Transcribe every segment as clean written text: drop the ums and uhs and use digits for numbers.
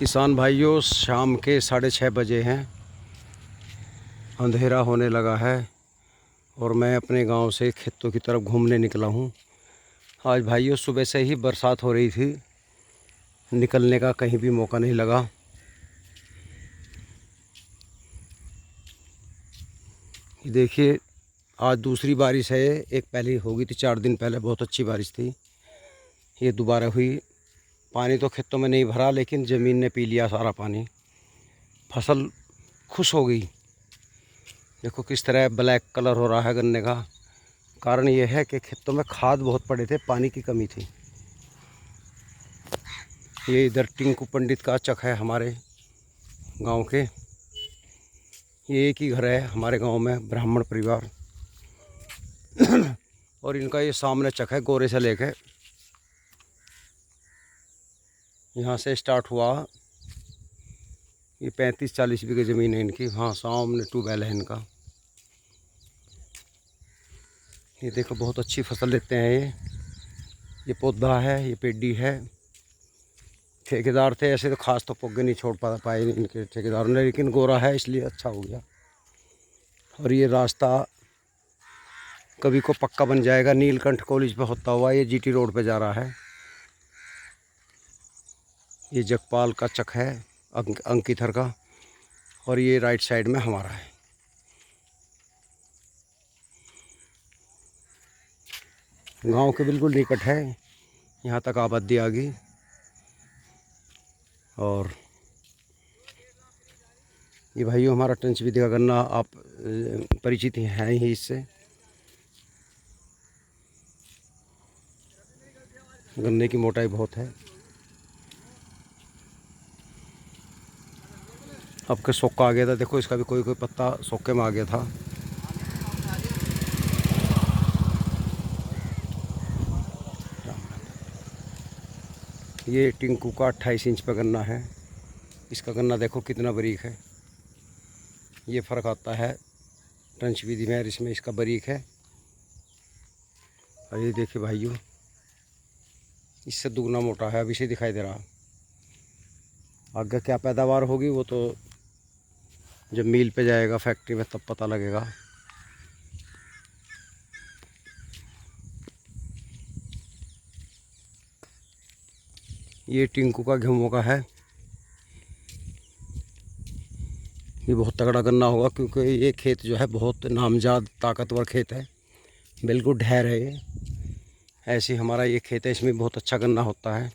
किसान भाइयों, शाम के 6:30 बजे हैं। अंधेरा होने लगा है और मैं अपने गांव से खेतों की तरफ घूमने निकला हूं। आज भाइयों सुबह से ही बरसात हो रही थी, निकलने का कहीं भी मौका नहीं लगा। देखिए, आज दूसरी बारिश है। एक पहले हो गई थी 4 दिन पहले, बहुत अच्छी बारिश थी। ये दोबारा हुई। पानी तो खेतों में नहीं भरा, लेकिन ज़मीन ने पी लिया सारा पानी। फसल खुश हो गई। देखो किस तरह ब्लैक कलर हो रहा है गन्ने का। कारण ये है कि खेतों में खाद बहुत पड़े थे, पानी की कमी थी। ये इधर टिंकू पंडित का चक है हमारे गांव के। ये एक ही घर है हमारे गांव में, ब्राह्मण परिवार। और इनका ये सामने चक है, गोरे से लेके यहाँ से स्टार्ट हुआ। ये 35-40 बीघे ज़मीन है इनकी। हाँ, सामने ट्यूबवेल है इनका। ये देखो बहुत अच्छी फसल देते हैं ये पौधा है, ये पेडी है। ठेकेदार थे ऐसे तो खास तो पौधे नहीं छोड़ पाए इनके ठेकेदारों ने, लेकिन गोरा है इसलिए अच्छा हो गया। और ये रास्ता कभी को पक्का बन जाएगा। नीलकंठ कॉलेज पे होता हुआ ये जीटी रोड पे जा रहा है। ये जगपाल का चक है, अंकिथर का। और ये राइट साइड में हमारा है। गांव के बिल्कुल निकट है, यहाँ तक आबादी आ गई। और ये भाइयों हमारा टंच विधि का गन्ना, आप परिचित हैं ही इससे। गन्ने की मोटाई बहुत है। अब के सोक्का आ गया था, देखो इसका भी कोई कोई पत्ता सोक्के में आ गया था। ये टिंकू का 28 इंच पे गन्ना है। इसका गन्ना देखो कितना बारीक है। ये फ़र्क आता है टंच विधि में, इसमें इसका बारीक है। और ये देखिए भाइयों, इससे दुगना मोटा है, अभी से दिखाई दे रहा। आगे क्या पैदावार होगी वो तो जब मिल पे जाएगा फैक्ट्री में तब पता लगेगा। ये टिंकू का गेहूं का है। ये बहुत तगड़ा गन्ना होगा, क्योंकि ये खेत जो है बहुत नामजाद ताकतवर खेत है। बिल्कुल ढेर है ये। ऐसे हमारा ये खेत है, इसमें बहुत अच्छा गन्ना होता है।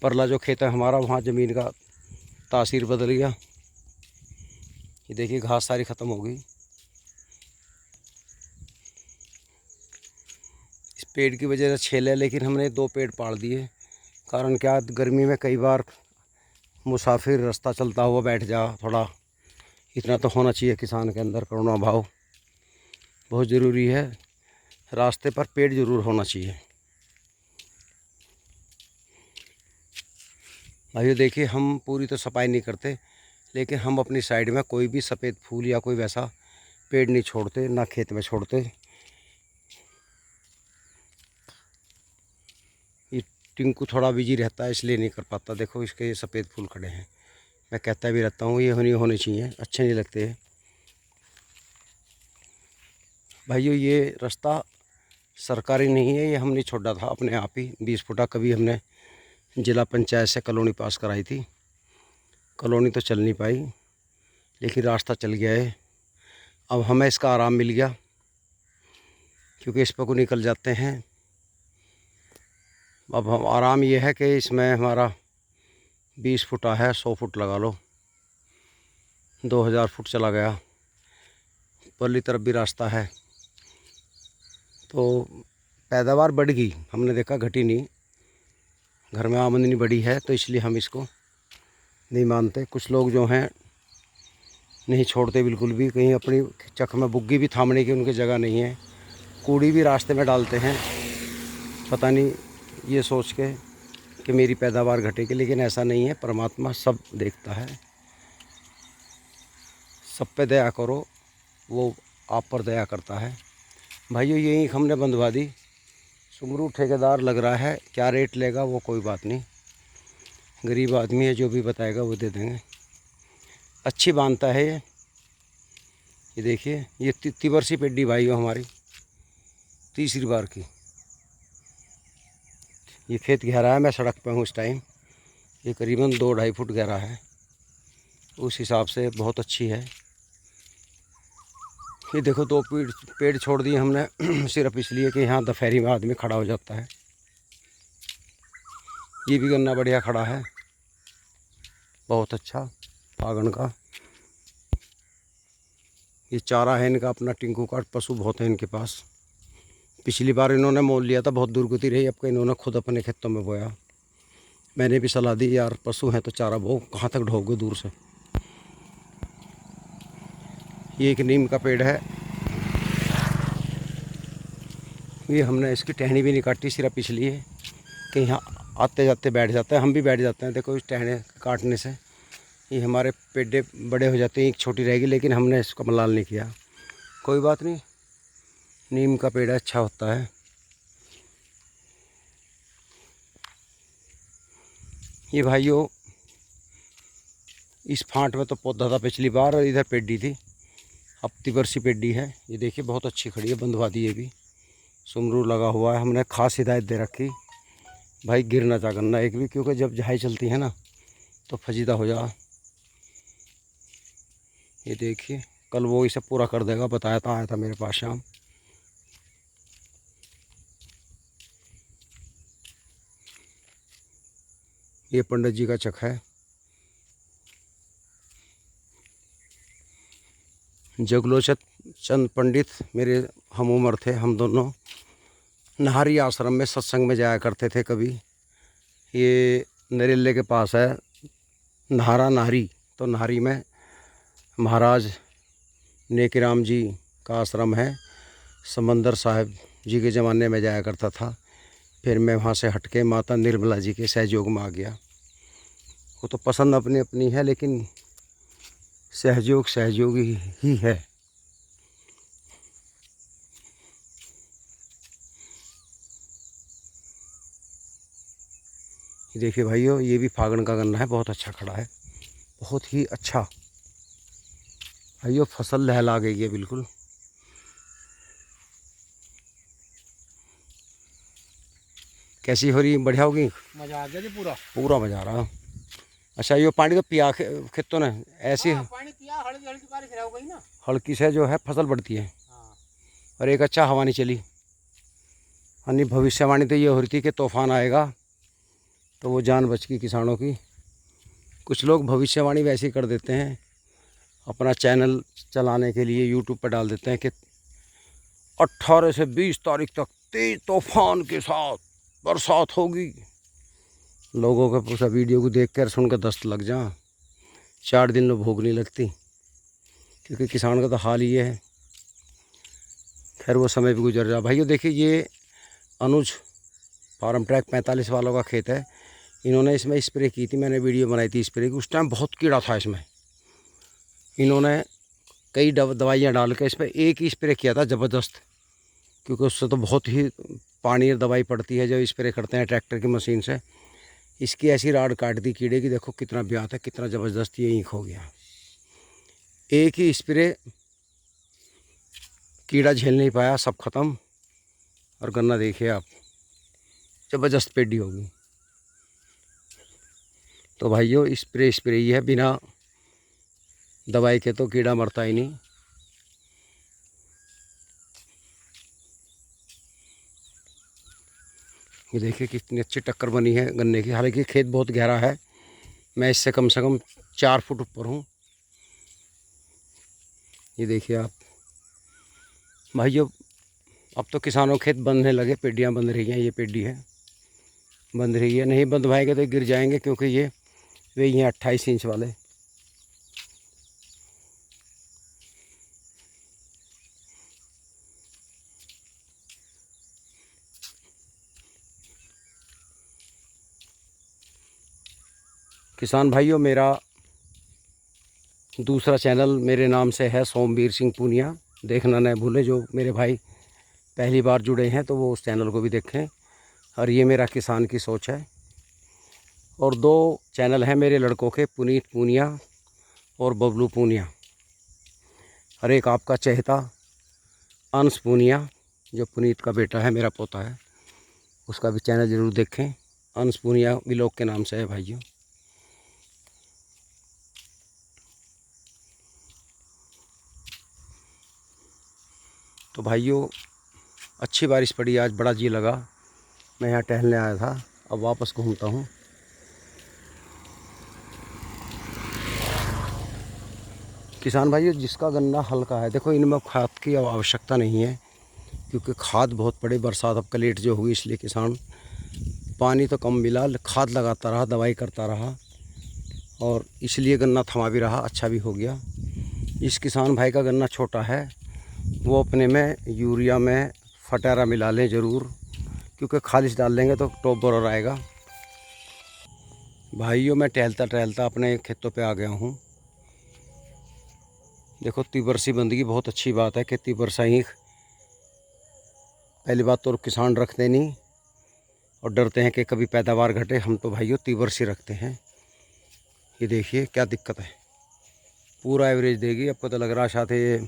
परला जो खेत है हमारा, वहाँ ज़मीन का तासीर बदल गया। ये देखिए घास सारी ख़त्म हो गई। इस पेड़ की वजह से छेल है, लेकिन हमने 2 पेड़ पाड़ दिए। कारण क्या, गर्मी में कई बार मुसाफिर रास्ता चलता हुआ बैठ जा, थोड़ा इतना तो होना चाहिए किसान के अंदर करुणा भाव। बहुत ज़रूरी है, रास्ते पर पेड़ ज़रूर होना चाहिए। भाइयों देखिए, हम पूरी तो सफाई नहीं करते, लेकिन हम अपनी साइड में कोई भी सफ़ेद फूल या कोई वैसा पेड़ नहीं छोड़ते, ना खेत में छोड़ते। ये टिंकू थोड़ा बिजी रहता है इसलिए नहीं कर पाता। देखो इसके ये सफ़ेद फूल खड़े हैं। मैं कहता भी रहता हूँ ये होने चाहिए, अच्छे नहीं लगते। भाइयों ये रास्ता सरकारी नहीं है, ये हमने छोड़ा था अपने आप ही 20 फुटा। कभी हमने जिला पंचायत से कॉलोनी पास कराई थी। कॉलोनी तो चल नहीं पाई, लेकिन रास्ता चल गया है। अब हमें इसका आराम मिल गया, क्योंकि इस पर को निकल जाते हैं। अब हम आराम ये है कि इसमें हमारा 20 फुटा है, 100 फुट लगा लो, 2000 फुट चला गया। परली तरफ भी रास्ता है, तो पैदावार बढ़ गई। हमने देखा घटी नहीं, घर में आमदनी बढ़ी है, तो इसलिए हम इसको नहीं मानते। कुछ लोग जो हैं नहीं छोड़ते बिल्कुल भी। कहीं अपनी चक में बुग्गी भी थामने की उनकी जगह नहीं है, कूड़ी भी रास्ते में डालते हैं, पता नहीं ये सोच के कि मेरी पैदावार घटेगी। लेकिन ऐसा नहीं है, परमात्मा सब देखता है। सब पे दया करो, वो आप पर दया करता है। भाइयों यही हमने बंधवा दी। सुमरू ठेकेदार लग रहा है, क्या रेट लेगा वो कोई बात नहीं। गरीब आदमी है, जो भी बताएगा वो दे देंगे। अच्छी बांधता है ये देखिए, ये तिवर सी पेड्डी भाई हो हमारी, तीसरी बार की। ये खेत गहरा है, मैं सड़क पे हूँ इस टाइम। ये करीबन 2-2.5 फुट गहरा है, उस हिसाब से बहुत अच्छी है। ये देखो 2 पेड़ छोड़ दिए हमने सिर्फ इसलिए कि यहाँ दोपहरी में आदमी खड़ा हो जाता है। ये भी गन्ना बढ़िया खड़ा है, बहुत अच्छा फागण का। ये चारा है इनका अपना, टिंकू का पशु बहुत है इनके पास। पिछली बार इन्होंने मोल लिया था, बहुत दुर्गति रही, अब इन्होंने खुद अपने खेतों में बोया। मैंने भी सलाह दी, यार पशु हैं तो चारा बो, कहाँ तक ढोओगे दूर से। ये एक नीम का पेड़ है, ये हमने इसकी टहनी भी नहीं काटी, सिर्फ इसलिए कि यहाँ आते जाते बैठ जाता है, हम भी बैठ जाते हैं। देखो इस टहने काटने से ये हमारे पेड़े बड़े हो जाते हैं, एक छोटी रहेगी, लेकिन हमने इसको मलाल नहीं किया। कोई बात नहीं, नीम का पेड़ अच्छा होता है। ये भाइयों इस फांट में तो पौधा था पिछली बार, और इधर पेड्डी थी, अब तिवर सी पेड्डी है। ये देखिए बहुत अच्छी खड़ी है, बंधवा दी। ये भी सुमरू लगा हुआ है, हमने खास हिदायत दे रखी भाई गिर ना जा गन्ना एक भी, क्योंकि जब जहाई चलती है ना तो फजीदा हो जा। ये देखिए कल वो इसे पूरा कर देगा, बताया था, आया था मेरे पास शाम। ये पंडित जी का चक है। जगलोचन चंद पंडित मेरे हम उम्र थे, हम दोनों नाहरी आश्रम में सत्संग में जाया करते थे कभी। ये नरेले के पास है नाहरा नाहरी, तो नाहरी में महाराज नेकीराम जी का आश्रम है। समंदर साहब जी के ज़माने में जाया करता था, फिर मैं वहाँ से हटके माता निर्मला जी के सहयोग में आ गया। वो तो पसंद अपनी अपनी है, लेकिन सहयोग सहयोग ही है। देखिए भाइयों, ये भी फागण का गन्ना है, बहुत अच्छा खड़ा है, बहुत ही अच्छा। भाइयों फसल लहला गई है बिल्कुल। कैसी हो रही, बढ़िया होगी? मजा आ गया जी, पूरा पूरा मजा आ रहा। अच्छा ये पानी तो पिया खेतों ने ऐसी। हाँ, पानी पिया, हल्की हल्की बारिश हो गई ना, हल्की से जो है फसल बढ़ती है। हाँ। और एक अच्छा हवा नहीं चली, यानी भविष्यवाणी तो ये हो रही थी कि तूफान आएगा, तो वो जान बच गई किसानों की। कुछ लोग भविष्यवाणी वैसे ही कर देते हैं, अपना चैनल चलाने के लिए यूट्यूब पर डाल देते हैं कि 18 से 20 तारीख तक तेज तूफान के साथ बरसात होगी। लोगों के पूरा वीडियो को देख कर सुनकर दस्त लग जा, 4 दिन में भूख नहीं लगती, क्योंकि किसान का तो हाल ये है। खैर वो समय भी गुजर जा। भाइयों देखिए, ये अनुज फार्म ट्रैक 45 वालों का खेत है। इन्होंने इसमें स्प्रे की थी, मैंने वीडियो बनाई थी स्प्रे की, उस टाइम बहुत कीड़ा था इसमें। इन्होंने कई दवाइयाँ डाल के इस पर एक ही स्प्रे किया था ज़बरदस्त, क्योंकि उससे तो बहुत ही पानी और दवाई पड़ती है जो स्प्रे करते हैं ट्रैक्टर की मशीन से। इसकी ऐसी राड काट दी कीड़े की, देखो कितना ब्यात है, कितना ज़बरदस्त ये ईंख हो गया। एक ही स्प्रे, कीड़ा झेल नहीं पाया, सब ख़त्म। और गन्ना देखिए आप, ज़बरदस्त पेडी होगी। तो भाइयों स्प्रे ही है, बिना दवाई के तो कीड़ा मरता ही नहीं। ये देखिए कितनी अच्छी टक्कर बनी है गन्ने की। हालांकि खेत बहुत गहरा है, मैं इससे कम से कम 4 फुट ऊपर हूँ। ये देखिए आप भाइयों, अब तो किसानों खेत बंधने लगे, पेडियाँ बंध रही हैं। ये पेडी है, बंध रही है, नहीं बंधवाएंगे तो गिर जाएंगे, क्योंकि ये वे हैं 28 इंच वाले। किसान भाइयों, मेरा दूसरा चैनल मेरे नाम से है, सोमवीर सिंह पूनिया, देखना न भूलें। जो मेरे भाई पहली बार जुड़े हैं तो वो उस चैनल को भी देखें। और ये मेरा किसान की सोच है, और 2 चैनल हैं मेरे लड़कों के, पुनीत पूनिया और बबलू पूनिया। हर एक आपका चहेता अंश पूनिया, जो पुनीत का बेटा है, मेरा पोता है, उसका भी चैनल ज़रूर देखें। अंश पूनिया व्लॉग के नाम से है भाइयों। तो भाइयों अच्छी बारिश पड़ी आज, बड़ा जी लगा। मैं यहाँ टहलने आया था, अब वापस घूमता हूँ। किसान भाइयों, जिसका गन्ना हल्का है, देखो इनमें खाद की आवश्यकता नहीं है, क्योंकि खाद बहुत पड़े। बरसात अब लेट जो हुई, इसलिए किसान पानी तो कम मिला, खाद लगाता रहा, दवाई करता रहा, और इसलिए गन्ना थमा भी रहा, अच्छा भी हो गया। इस किसान भाई का गन्ना छोटा है, वो अपने में यूरिया में फटारा मिला लें ज़रूर, क्योंकि खालिश डाल लेंगे तो टॉप बरोर आएगा। भाइयों मैं टहलता टहलता अपने खेतों पे आ गया हूँ। देखो तिबरसी बंदगी बहुत अच्छी बात है कि तिबरसा ही, पहली बात तो किसान रखते नहीं और डरते हैं कि कभी पैदावार घटे। हम तो भाइयों तिबरसी रखते हैं। ये देखिए क्या दिक्कत है, पूरा एवरेज देगी। आपको तो लग रहा शायद ये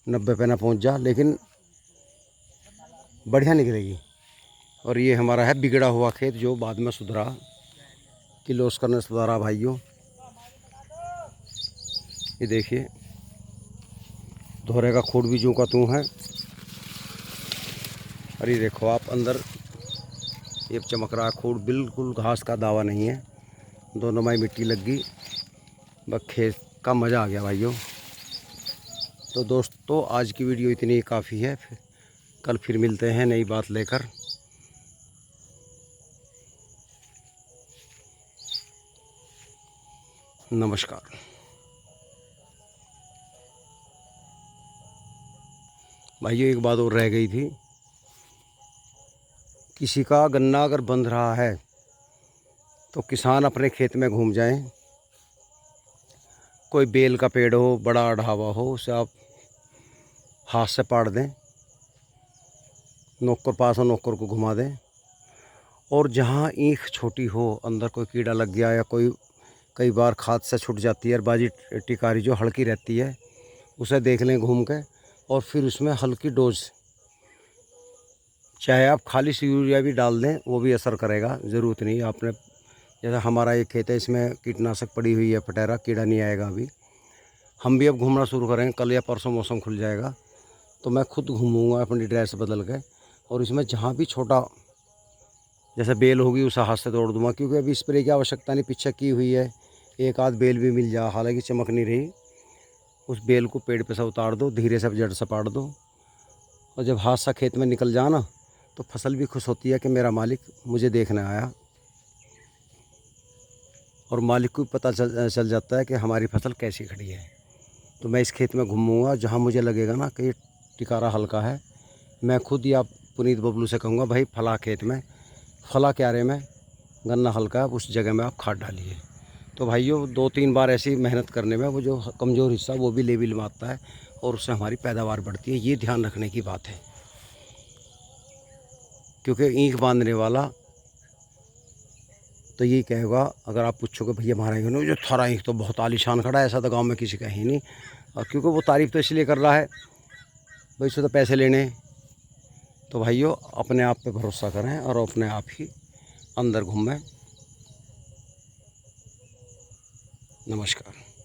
90 पे ना पहुँच जा, लेकिन बढ़िया निकलेगी। और ये हमारा है बिगड़ा हुआ खेत, जो बाद में सुधरा, किलोस करने सुधारा भाइयों। ये देखिए धोरे का खूट भी जूं का तूं है। अरे देखो आप अंदर, ये चमक रहा खूट, बिल्कुल घास का दावा नहीं है, दोनों में मिट्टी लग गई। बस खेत का मज़ा आ गया भाइयों। तो दोस्तों आज की वीडियो इतनी ही काफ़ी है, कल फिर मिलते हैं नई बात लेकर। नमस्कार। भाइयों एक बात और रह गई थी, किसी का गन्ना अगर बंध रहा है तो किसान अपने खेत में घूम जाएं। कोई बेल का पेड़ हो, बड़ा ढाबा हो, उसे आप हाथ से पाड़ दें, नौकर पास हो नौकर को घुमा दें। और जहाँ ईख छोटी हो, अंदर कोई कीड़ा लग गया या कोई, कई बार खाद से छूट जाती है, बाजी टिकारी जो हल्की रहती है, उसे देख लें घूम के, और फिर उसमें हल्की डोज, चाहे आप खाली यूरिया भी डाल दें, वो भी असर करेगा। ज़रूरत नहीं आपने, जैसा हमारा एक खेत है, इसमें कीटनाशक पड़ी हुई है फटेरा, कीड़ा नहीं आएगा अभी। हम भी अब घूमना शुरू करेंगे, कल या परसों मौसम खुल जाएगा तो मैं खुद घूमूंगा अपनी ड्रेस बदल के, और इसमें जहाँ भी छोटा जैसे बेल होगी उसे हाथ से तोड़ दूँगा, क्योंकि अभी स्प्रे की आवश्यकता नहीं, पीछे की हुई है। एक आध बेल भी मिल जा, हालांकि चमक नहीं रही, उस बेल को पेड़ पे से उतार दो, धीरे से जड़ से पाड़ दो, और जब हाथ से खेत में निकल जाना तो फसल भी खुश होती है कि मेरा मालिक मुझे देखने आया। और मालिक को पता चल जाता है कि हमारी फसल कैसी खड़ी है। तो मैं इस खेत में घूमूंगा, जहाँ मुझे लगेगा ना कि टिकारा हल्का है, मैं खुद या पुनीत बबलू से कहूँगा भाई फला खेत में, फला क्यारे में गन्ना हल्का है, उस जगह में आप खाद डालिए। तो भाइयों 2-3 बार ऐसी मेहनत करने में वो जो कमज़ोर हिस्सा वो भी लेवल में आता है, और उससे हमारी पैदावार बढ़ती है। ये ध्यान रखने की बात है, क्योंकि ईंख बांधने वाला तो यही कहेगा, अगर आप पूछोगे भैया हमारा ईंख जो थारा ईंख तो बहुत आलीशान खड़ा है, ऐसा तो गांव में किसी का ही नहीं। और क्योंकि वो तारीफ़ तो इसलिए कर रहा है भाई, इससे तो पैसे लेने। तो भाइयों अपने आप पे भरोसा करें और अपने आप ही अंदर घूमें। नमस्कार।